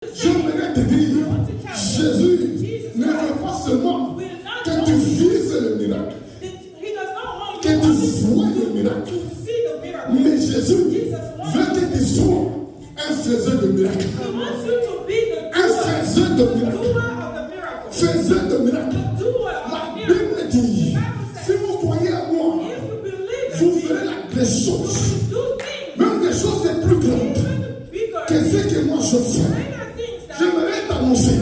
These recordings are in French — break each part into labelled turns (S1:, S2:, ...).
S1: J'aimerais te dire, Jésus ne veut pas seulement que tu vises le miracle, que tu vois le miracle, mais Jésus veut que tu sois un faiseur de miracles, un faiseur de miracles, faiseur de miracles. La Bible dit, si vous croyez à moi, vous ferez des choses, même des choses les plus grandes que ce que moi je fais. J'aimerais t'annoncer,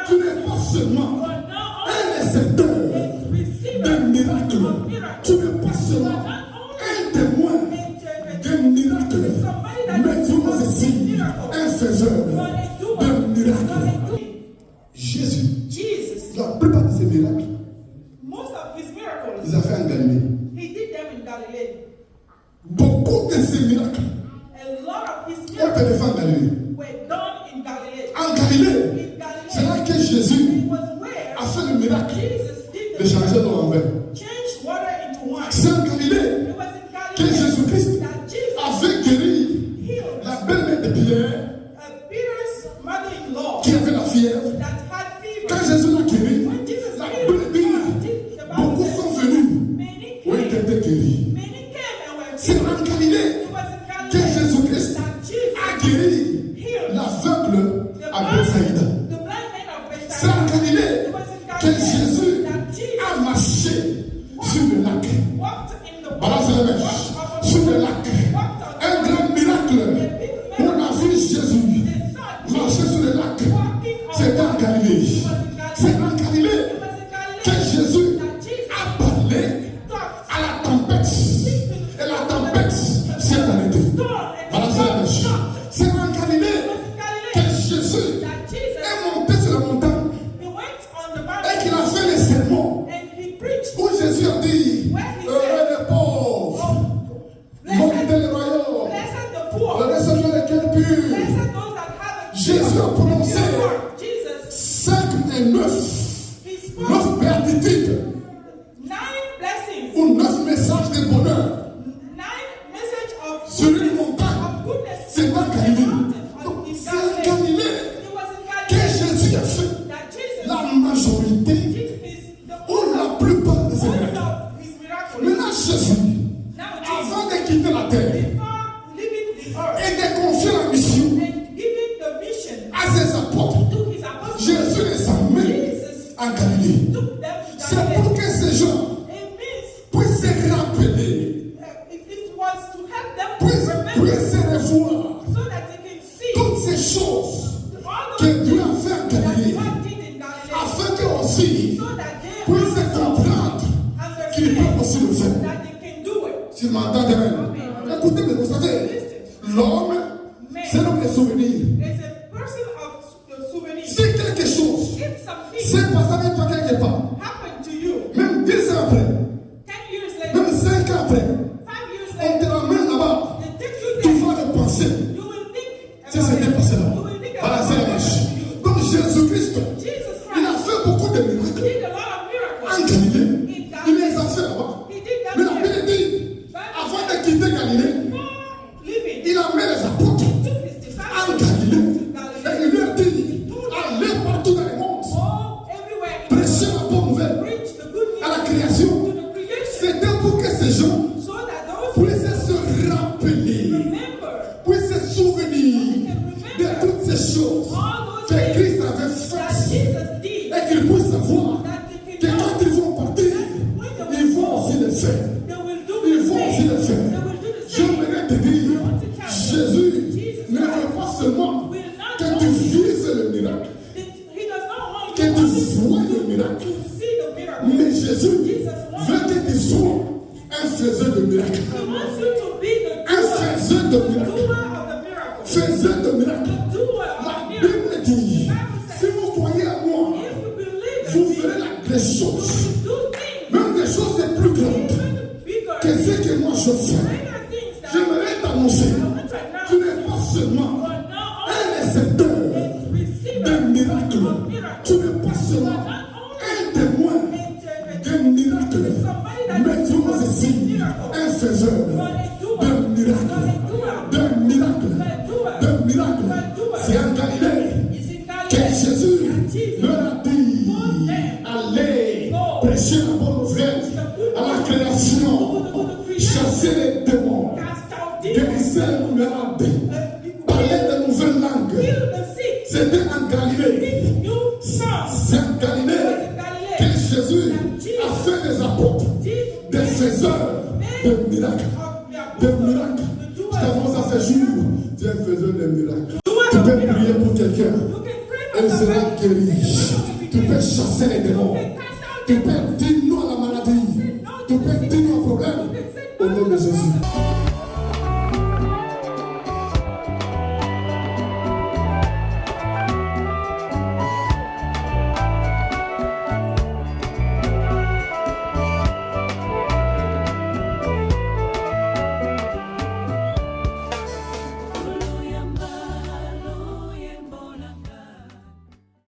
S1: tu n'es pas seulement un récepteur de miracles, tu n'es pas seulement un témoin de miracles, mais tu es aussi un faiseur de miracles. Jésus, la plupart de ces miracles, il a fait en Galilée. Beaucoup de ces miracles ont été faits en Galilée. En Galilée, c'est là que Jésus a fait le miracle de changer l'eau en vin. C'est en Galilée que Jésus-Christ avait guéri la belle-mère de Pierre qui avait la fièvre. Quand Jésus l'a guéri, la Bible dit beaucoup sont venus ont été guéris. C'est en Galilée que Jésus-Christ a guéri l'aveugle à Bethsaïda. C'est en Galilée que Jésus a marché sur le lac. Voilà, c'est la mèche. Sur le lac. Un grand miracle. On a vu Jésus marcher sur le lac. C'est en Galilée. C'est en Galilée que Jésus a parlé à la tempête. Et la tempête s'est arrêtée. Voilà, c'est la mèche. C'est en Galilée que Jésus est monté sur la montagne et qu'il a fait les sermons où Jésus a dit heureux les pauvres, montez le royaume, le recevoir les cœurs purs. Jésus a prononcé 5 et 9 béatitudes ou 9 messages de bonheur sur une montagne. C'est pas Galilée. C'est en Galilée que Jésus a fait la majorité ou la plupart de ses miracles. Maintenant, Jésus, avant de quitter la terre et de confier la mission à ses apôtres, Jésus les a mis en Galilée. C'est pour que ces gens puissent se rappeler, puissent se revoir toutes ces choses que Dieu a fait en Galilée, afin qu'eux aussi puissent comprendre qu'ils peuvent aussi le faire. Tu m'entends même? Écoutez, mais vous savez, l'homme, c'est l'homme des souvenirs. Si quelque chose s'est passé avec toi quelque part, même 10 ans après, même 5 ans après, on te ramène là-bas, tu vas le penser. Si c'était passé là. Voilà, c'est la vache. Donc Jésus-Christ, il a fait beaucoup de miracles en Galilée. Il les a fait là-bas. Mais la Bible dit, avant de quitter Galilée, il a mis les apôtres en Galilée. Et il leur dit, allez partout dans le monde, prêchez la bonne nouvelle à la création. C'était pour que ces gens puissent se rappeler, puissent se souvenir de toutes ces choses que Christ avait faites et qu'ils puissent savoir que quand ils vont partir, ils vont aussi le faire. Ils vont aussi le faire. J'aimerais te dire, Jésus ne veut pas seulement que tu vises le miracle, que tu vois le miracle, mais Jésus veut que tu sois un faiseur de miracles, un faiseur de miracles, faiseur de miracles. La Bible dit, si vous croyez à moi, vous ferez des choses, même des choses les plus grandes que ce que moi je fais. J'aimerais t'annoncer, tu n'es pas seulement un récepteur de miracles, tu n'es pas seulement un témoin de miracles, mais tu es aussi un faiseur de miracles, de miracles. Jésus leur a dit, allez prêcher la bonne nouvelle à la création, chasser les démons, guérir les malades, parler de nouvelles langues. C'était en Galilée. C'est en Galilée que Jésus a fait des apôtres, des faiseurs de miracles. Des miracles. Je t'annonce à ce jour, tu es faiseur de miracles. Tu peux prier pour quelqu'un, elle sera guérie. Tu peux chasser les démons. Tu peux dire non à la maladie. Tu peux dire non au problème. Au nom de Jésus.